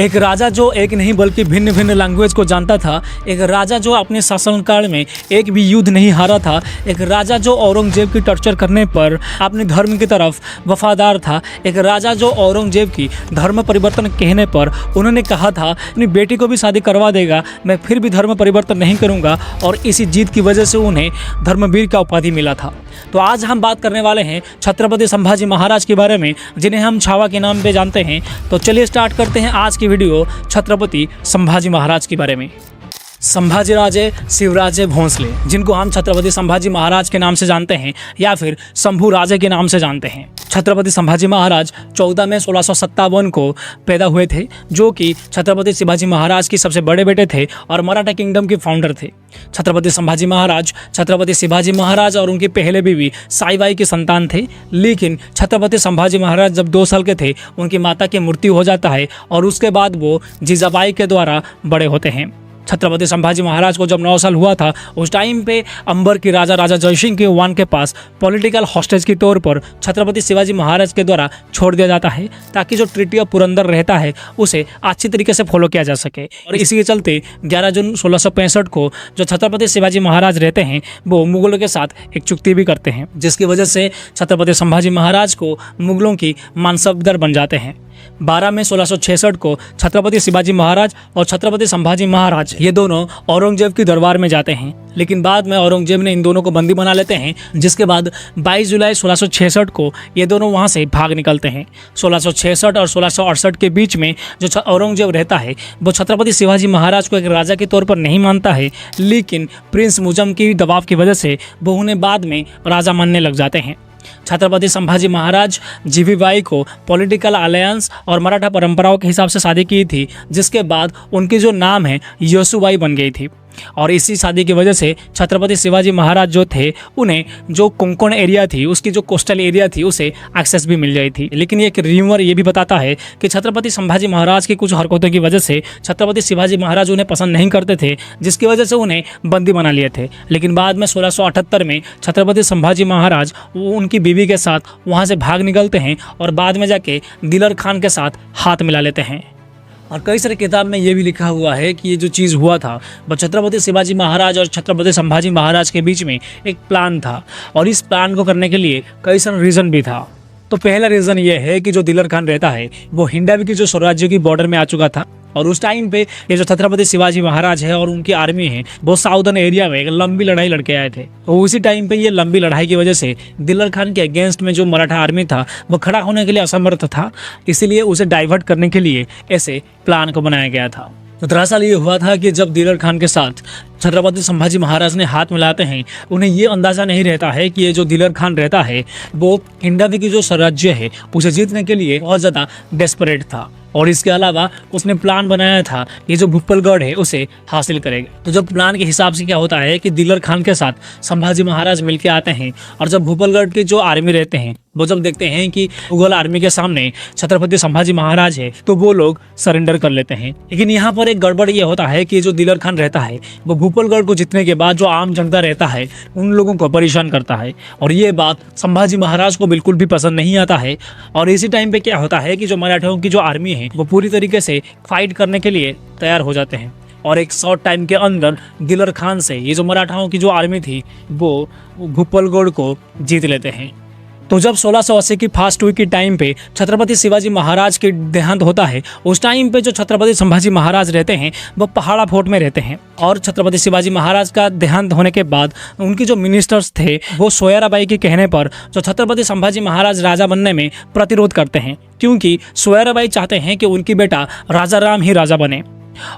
एक राजा जो एक नहीं बल्कि भिन्न भिन्न लैंग्वेज को जानता था, एक राजा जो अपने शासनकाल में एक भी युद्ध नहीं हारा था, एक राजा जो औरंगजेब की टॉर्चर करने पर अपने धर्म की तरफ वफादार था, एक राजा जो औरंगजेब की धर्म परिवर्तन कहने पर उन्होंने कहा था अपनी बेटी को भी शादी करवा देगा, मैं फिर भी धर्म परिवर्तन नहीं करूंगा, और इसी जीत की वजह से उन्हें धर्मवीर का उपाधि मिला था। तो आज हम बात करने वाले हैं छत्रपति संभाजी महाराज के बारे में, जिन्हें हम छावा के नाम पे जानते हैं। तो चलिए स्टार्ट करते हैं आज की वीडियो छत्रपति संभाजी महाराज के बारे में। संभाजी राजे शिवराजे भोंसले, जिनको हम छत्रपति संभाजी महाराज के नाम से जानते हैं या फिर शंभू राजे के नाम से जानते हैं। छत्रपति संभाजी महाराज 14 मई 1657 को पैदा हुए थे, जो कि छत्रपति शिवाजी महाराज के सबसे बड़े बेटे थे और मराठा किंगडम के फाउंडर थे। छत्रपति संभाजी महाराज छत्रपति शिवाजी महाराज और उनकी पहले बीवी साईबाई के संतान थे, लेकिन छत्रपति संभाजी महाराज जब 2 साल के थे उनकी माता की मृत्यु हो जाता है और उसके बाद वो जीजाबाई के द्वारा बड़े होते हैं। छत्रपति संभाजी महाराज को जब 9 साल हुआ था, उस टाइम पे अंबर की राजा जयसिंह के वान के पास पॉलिटिकल हॉस्टेज के तौर पर छत्रपति शिवाजी महाराज के द्वारा छोड़ दिया जाता है, ताकि जो ट्रीटी ऑफ पुरंदर रहता है उसे अच्छी तरीके से फॉलो किया जा सके। और इसी के चलते 11 जून 1665 को जो छत्रपति शिवाजी महाराज रहते हैं वो मुगलों के साथ एक चुक्ति भी करते हैं, जिसकी वजह से छत्रपति संभाजी महाराज को मुगलों की मानसबदार बन जाते हैं। 12 मई 1666 को छत्रपति शिवाजी महाराज और छत्रपति संभाजी महाराज ये दोनों औरंगजेब की दरबार में जाते हैं, लेकिन बाद में औरंगजेब ने इन दोनों को बंदी बना लेते हैं, जिसके बाद 22 जुलाई 1666 को ये दोनों वहां से भाग निकलते हैं। 1666 और 1668 के बीच में जो औरंगजेब रहता है वो छत्रपति शिवाजी महाराज को एक राजा के तौर पर नहीं मानता है, लेकिन प्रिंस मुजम की दबाव की वजह से वो उन्हें बाद में राजा मानने लग जाते हैं। छत्रपति संभाजी महाराज जीवीबाई को पॉलिटिकल अलायंस और मराठा परंपराओं के हिसाब से शादी की थी, जिसके बाद उनकी जो नाम है येसुबाई बन गई थी। और इसी शादी की वजह से छत्रपति शिवाजी महाराज जो थे उन्हें जो कोंकण एरिया थी, उसकी जो कोस्टल एरिया थी, उसे एक्सेस भी मिल गई थी। लेकिन एक र्यूमर ये भी बताता है कि छत्रपति संभाजी महाराज की कुछ हरकतों की वजह से छत्रपति शिवाजी महाराज उन्हें पसंद नहीं करते थे, जिसकी वजह से उन्हें बंदी बना लिए थे। लेकिन बाद में 1678 में छत्रपति संभाजी महाराज उनकी बीवी के साथ वहाँ से भाग निकलते हैं और बाद में जाके दिलर खान के साथ हाथ मिला लेते हैं। और कई सारे किताब में ये भी लिखा हुआ है कि ये जो चीज़ हुआ था वह छत्रपति शिवाजी महाराज और छत्रपति संभाजी महाराज के बीच में एक प्लान था, और इस प्लान को करने के लिए कई सारे रीज़न भी था। तो पहला रीज़न ये है कि जो दिलर खान रहता है वो हिंडावी की जो स्वराज्य की बॉर्डर में आ चुका था, और उस टाइम पे ये जो छत्रपति शिवाजी महाराज है और उनकी आर्मी है वो साउदर्न एरिया में एक लंबी लड़ाई लड़के आए थे। तो उसी टाइम पे ये लंबी लड़ाई की वजह से दिलर खान के अगेंस्ट में जो मराठा आर्मी था वो खड़ा होने के लिए असमर्थ था, इसीलिए उसे डाइवर्ट करने के लिए ऐसे प्लान को बनाया गया था। तो दरअसल ये हुआ था कि जब दिलर खान के साथ छत्रपति संभाजी महाराज ने हाथ मिलाते हैं, उन्हें ये अंदाज़ा नहीं रहता है कि ये जो दिलर खान रहता है वो हिंडावी की जो स्वराज्य है उसे जीतने के लिए बहुत ज़्यादा डेस्परेट था, और इसके अलावा उसने प्लान बनाया था कि जो भूपलगढ़ है उसे हासिल करेगा। तो जब प्लान के हिसाब से क्या होता है कि दिलर खान के साथ संभाजी महाराज मिलके आते हैं, और जब भूपलगढ़ की जो आर्मी रहते हैं वो जब देखते हैं कि मुगल आर्मी के सामने छत्रपति संभाजी महाराज है तो वो लोग सरेंडर कर लेते हैं। लेकिन यहाँ पर एक गड़बड़ ये होता है कि जो दिलर खान रहता है वो भूपलगढ़ को जीतने के बाद जो आम जनता रहता है उन लोगों को परेशान करता है, और ये बात संभाजी महाराज को बिल्कुल भी पसंद नहीं आता है। और इसी टाइम पे क्या होता है कि जो मराठों की जो आर्मी है वो पूरी तरीके से फाइट करने के लिए तैयार हो जाते हैं, और एक शॉर्ट टाइम के अंदर दिलर खान से ये जो मराठाओं की जो आर्मी थी वो भूपलगढ़ को जीत लेते हैं। तो जब 1680 की फास्ट वीक की टाइम पे छत्रपति शिवाजी महाराज के देहांत होता है, उस टाइम पे जो छत्रपति संभाजी महाराज रहते हैं वो पहाड़ा फोर्ट में रहते हैं, और छत्रपति शिवाजी महाराज का देहांत होने के बाद उनकी जो मिनिस्टर्स थे वो सोयराबाई के कहने पर जो छत्रपति संभाजी महाराज राजा बनने में प्रतिरोध करते हैं, क्योंकि सोयराबाई चाहते हैं कि उनकी बेटा राजा राम ही राजा बने।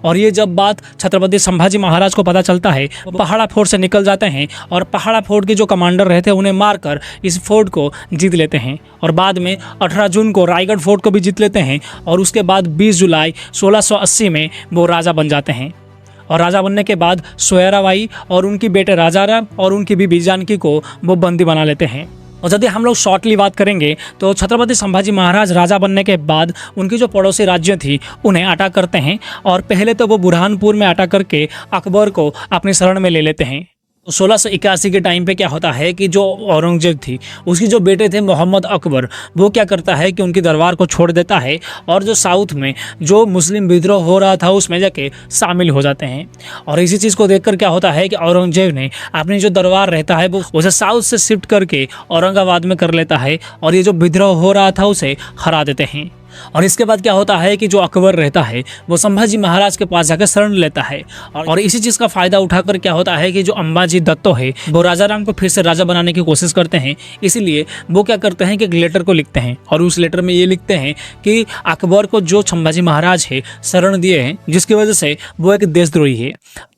और ये जब बात छत्रपति संभाजी महाराज को पता चलता है वो पहाड़ा फोर्ट से निकल जाते हैं, और पहाड़ा फोर्ट के जो कमांडर रहते हैं उन्हें मारकर इस फोर्ट को जीत लेते हैं, और बाद में 18 जून को रायगढ़ फोर्ट को भी जीत लेते हैं, और उसके बाद 20 जुलाई 1680 में वो राजा बन जाते हैं। और राजा बनने के बाद सोयराबाई और उनकी बेटे राजा राम और उनकी बीबी जानकी को वो बंदी बना लेते हैं। और यदि हम लोग शॉर्टली बात करेंगे तो छत्रपति संभाजी महाराज राजा बनने के बाद उनकी जो पड़ोसी राज्य थी उन्हें अटैक करते हैं, और पहले तो वो बुरहानपुर में अटैक करके अकबर को अपनी शरण में ले लेते हैं। तो 1681 के टाइम पे क्या होता है कि जो औरंगजेब थी उसकी जो बेटे थे मोहम्मद अकबर, वो क्या करता है कि उनकी दरबार को छोड़ देता है और जो साउथ में जो मुस्लिम विद्रोह हो रहा था उसमें जाके शामिल हो जाते हैं। और इसी चीज़ को देखकर क्या होता है कि औरंगजेब ने अपनी जो दरबार रहता है वो उसे साउथ से शिफ्ट करके औरंगाबाद में कर लेता है और ये जो विद्रोह हो रहा था उसे हरा देते हैं। और इसके बाद क्या होता है कि जो अकबर रहता है वो संभाजी महाराज के पास जाकर शरण लेता है और इसी चीज़ का फायदा उठाकर क्या होता है कि जो अंबाजी दत्तो है वो राजा राम को फिर से राजा बनाने की कोशिश करते हैं। इसीलिए वो क्या करते हैं कि एक लेटर को लिखते हैं और उस लेटर में ये लिखते हैं कि अकबर को जो संभाजी महाराज है शरण दिए हैं जिसकी वजह से वो एक देशद्रोही है।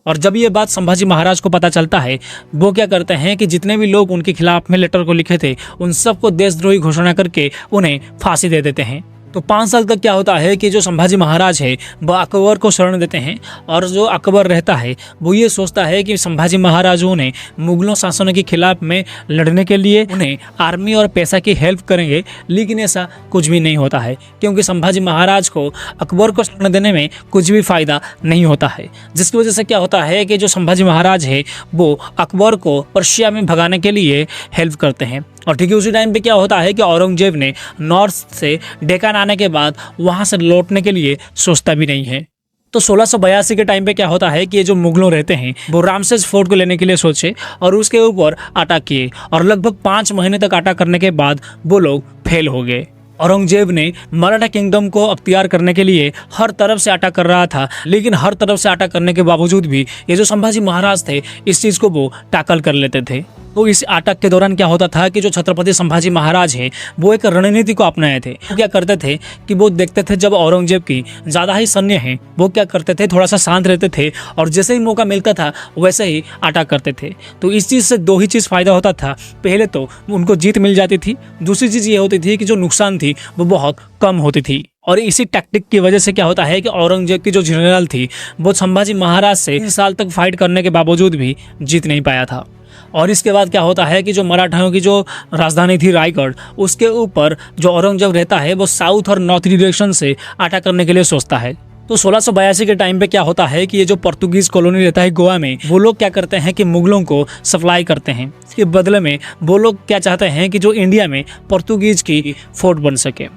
और जब ये बात संभाजी महाराज को पता चलता है वो क्या करते हैं कि जितने भी लोग उनके खिलाफ में लेटर को लिखे थे उन सबको देशद्रोही घोषणा करके उन्हें फांसी दे देते हैं। तो 5 साल तक क्या होता है कि जो संभाजी महाराज है वह अकबर को शरण देते हैं और जो अकबर रहता है वो ये सोचता है कि संभाजी महाराजों ने मुगलों शासनों के खिलाफ में लड़ने के लिए उन्हें आर्मी और पैसा की हेल्प करेंगे, लेकिन ऐसा कुछ भी नहीं होता है क्योंकि संभाजी महाराज को अकबर को शरण देने में कुछ भी फायदा नहीं होता है। जिसकी वजह से क्या होता है कि जो संभाजी महाराज है वो अकबर को पर्शिया में भगाने के लिए हेल्प करते हैं। और ठीक है उसी टाइम पे क्या होता है कि औरंगजेब ने नॉर्थ से डेक्कन आने के बाद वहाँ से लौटने के लिए सोचता भी नहीं है। तो 1682 के टाइम पे क्या होता है कि ये जो मुगलों रहते हैं वो रामसेस फोर्ट को लेने के लिए सोचे और उसके ऊपर अटैक किए और लगभग 5 महीने तक अटैक करने के बाद वो लोग फेल हो गए। औरंगजेब ने मराठा किंगडम को अख्तियार करने के लिए हर तरफ से अटैक कर रहा था, लेकिन हर तरफ से अटैक करने के बावजूद भी ये जो संभाजी महाराज थे इस चीज़ को वो टैकल कर लेते थे। तो इस अटैक के दौरान क्या होता था कि जो छत्रपति संभाजी महाराज हैं वो एक रणनीति को अपनाए थे। वो क्या करते थे कि वो देखते थे जब औरंगजेब की ज़्यादा ही सैन्य है वो क्या करते थे थोड़ा सा शांत रहते थे और जैसे ही मौका मिलता था वैसे ही अटैक करते थे। तो इस चीज़ से 2 ही चीज़ फ़ायदा होता था, पहले तो उनको जीत मिल जाती थी, दूसरी चीज़ ये होती थी कि जो नुकसान थी वो बहुत कम होती थी। और इसी टैक्टिक की वजह से क्या होता है कि औरंगजेब की जो जनरल थी वो संभाजी महाराज से 3 साल तक फाइट करने के बावजूद भी जीत नहीं पाया था। और इसके बाद क्या होता है कि जो मराठाओं की जो राजधानी थी रायगढ़ उसके ऊपर जो औरंगजेब रहता है वो साउथ और नॉर्थ डायरेक्शन से अटैक करने के लिए सोचता है। तो 1682 के टाइम पे क्या होता है कि ये जो पोर्तुगीज कॉलोनी रहता है गोवा में वो लोग क्या करते हैं कि मुगलों को सप्लाई करते हैं। इसके बदले में वो लोग क्या चाहते हैं कि जो इंडिया में पोर्तुगीज की फोर्ट बन सके।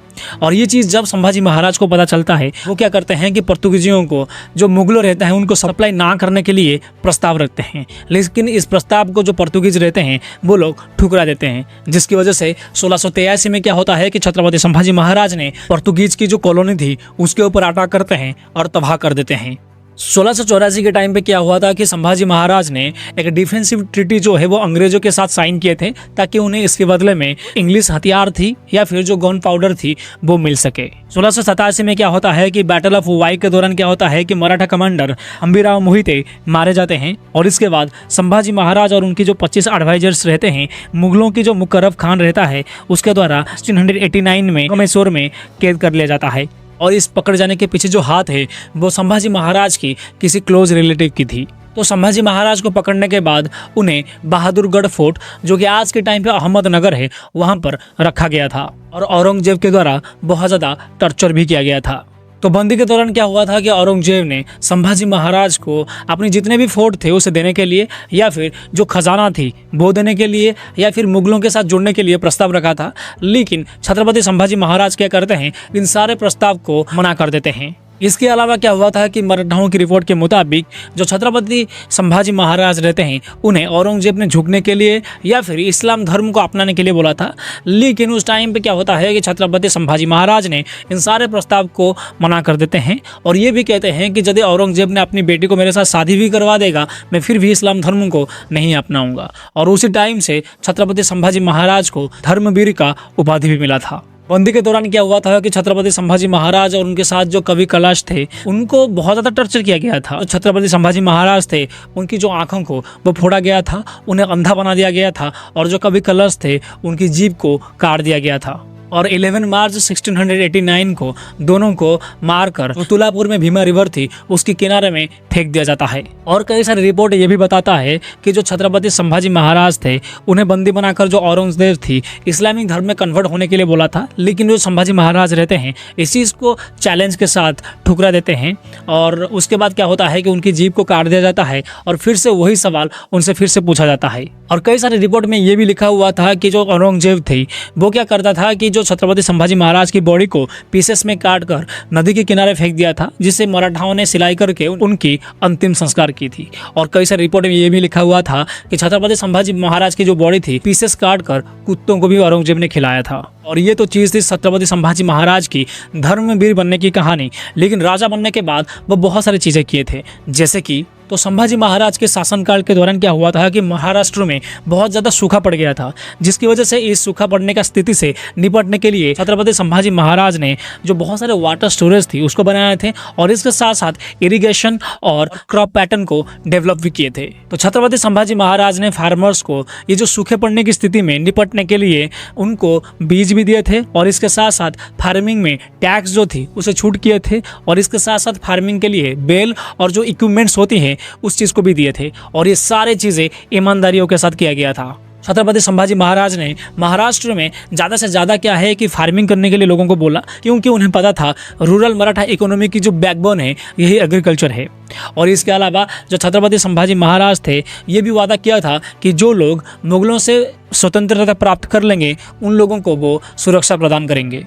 और ये चीज़ जब संभाजी महाराज को पता चलता है वो क्या करते हैं कि पोर्तुगीजियों को जो मुगलों रहते हैं उनको सप्लाई ना करने के लिए प्रस्ताव रखते हैं, लेकिन इस प्रस्ताव को जो पोर्तुगीज रहते हैं वो लोग ठुकरा देते हैं। जिसकी वजह से 1683 में क्या होता है कि छत्रपति संभाजी महाराज ने पोर्तुगीज की जो कॉलोनी थी उसके ऊपर अटैक करते हैं और तबाह कर देते हैं। 1684 के टाइम पे क्या हुआ था कि संभाजी महाराज ने एक डिफेंसिव ट्रीटी जो है वो अंग्रेजों के साथ साइन किए थे ताकि उन्हें इसके बदले में इंग्लिश हथियार थी या फिर जो गन पाउडर थी वो मिल सके। 1687 में क्या होता है कि बैटल ऑफ वाई के दौरान क्या होता है कि मराठा कमांडर अंबीराव मोहिते मारे जाते हैं और इसके बाद संभाजी महाराज और उनकी जो 25 एडवाइजर्स रहते हैं मुगलों की जो मुकर्रब खान रहता है उसके द्वारा 1689 में मैसूर में कैद कर लिया जाता है। और इस पकड़ जाने के पीछे जो हाथ है वो संभाजी महाराज की किसी क्लोज रिलेटिव की थी। तो संभाजी महाराज को पकड़ने के बाद उन्हें बहादुरगढ़ फोर्ट जो कि आज के टाइम पे अहमदनगर है वहाँ पर रखा गया था और औरंगजेब के द्वारा बहुत ज़्यादा टॉर्चर भी किया गया था। तो बंदी के दौरान क्या हुआ था कि औरंगजेब ने संभाजी महाराज को अपने जितने भी फोर्ट थे उसे देने के लिए या फिर जो खजाना थी वो देने के लिए या फिर मुगलों के साथ जुड़ने के लिए प्रस्ताव रखा था, लेकिन छत्रपति संभाजी महाराज क्या करते हैं इन सारे प्रस्ताव को मना कर देते हैं। इसके अलावा क्या हुआ था कि मराठाओं की रिपोर्ट के मुताबिक जो छत्रपति संभाजी महाराज रहते हैं उन्हें औरंगजेब ने झुकने के लिए या फिर इस्लाम धर्म को अपनाने के लिए बोला था, लेकिन उस टाइम पे क्या होता है कि छत्रपति संभाजी महाराज ने इन सारे प्रस्ताव को मना कर देते हैं और ये भी कहते हैं कि यदि औरंगजेब ने अपनी बेटी को मेरे साथ शादी भी करवा देगा मैं फिर भी इस्लाम धर्म को नहीं अपनाऊंगा। और उसी टाइम से छत्रपति संभाजी महाराज को धर्मवीर का उपाधि भी मिला था। बंदी के दौरान क्या हुआ था कि छत्रपति संभाजी महाराज और उनके साथ जो कवि कैलाश थे उनको बहुत ज़्यादा टॉर्चर किया गया था। छत्रपति संभाजी महाराज थे उनकी जो आंखों को वो फोड़ा गया था, उन्हें अंधा बना दिया गया था और जो कवि कैलाश थे उनकी जीभ को काट दिया गया था। और 11 मार्च 1689 को दोनों को मारकर जो तुलापुर में भीमा रिवर थी उसके किनारे में फेंक दिया जाता है। और कई सारी रिपोर्ट ये भी बताता है कि जो छत्रपति संभाजी महाराज थे उन्हें बंदी बनाकर जो औरंगजेब थी इस्लामिक धर्म में कन्वर्ट होने के लिए बोला था, लेकिन जो संभाजी महाराज रहते हैं इस चीज़ को चैलेंज के साथ ठुकरा देते हैं और उसके बाद क्या होता है कि उनकी जीभ को काट दिया जाता है और फिर से वही सवाल उनसे फिर से पूछा जाता है। और कई सारी रिपोर्ट में ये भी लिखा हुआ था कि जो औरंगजेब थी वो क्या करता था कि जो छत्रपति संभाजी महाराज की बॉडी को पीसेस में काट कर नदी के किनारे फेंक दिया था, जिसे मराठाओं ने सिलाई करके उनकी अंतिम संस्कार की थी। और कई सारी रिपोर्ट में ये भी लिखा हुआ था कि छत्रपति संभाजी महाराज की जो बॉडी थी पीसेस काट कर कुत्तों को भी औरंगजेब ने खिलाया था। और ये तो चीज़ थी छत्रपति संभाजी महाराज की धर्मवीर बनने की कहानी, लेकिन राजा बनने के बाद वो बहुत सारी चीज़ें किए थे। जैसे कि तो संभाजी महाराज के शासनकाल के दौरान क्या हुआ था कि महाराष्ट्र में बहुत ज़्यादा सूखा पड़ गया था, जिसकी वजह से इस सूखा पड़ने का स्थिति से निपटने के लिए छत्रपति संभाजी महाराज ने जो बहुत सारे वाटर स्टोरेज थी उसको बनाए थे और इसके साथ साथ इरिगेशन और क्रॉप पैटर्न को डेवलप भी किए थे। तो छत्रपति संभाजी महाराज ने फार्मर्स को ये जो सूखे पड़ने की स्थिति में निपटने के लिए उनको बीज भी दिए थे और इसके साथ साथ फार्मिंग में टैक्स जो थी उसे छूट किए थे और इसके साथ साथ फार्मिंग के लिए बेल और जो इक्विपमेंट्स होती हैं उस चीज़ को भी दिए थे। और ये सारी चीज़ें ईमानदारियों के साथ किया गया था। छत्रपति संभाजी महाराज ने महाराष्ट्र में ज़्यादा से ज़्यादा क्या है कि फार्मिंग करने के लिए लोगों को बोला, क्योंकि उन्हें पता था रूरल मराठा इकोनॉमी की जो बैकबोन है यही एग्रीकल्चर है। और इसके अलावा जो छत्रपति संभाजी महाराज थे ये भी वादा किया था कि जो लोग मुगलों से स्वतंत्रता प्राप्त कर लेंगे उन लोगों को वो सुरक्षा प्रदान करेंगे।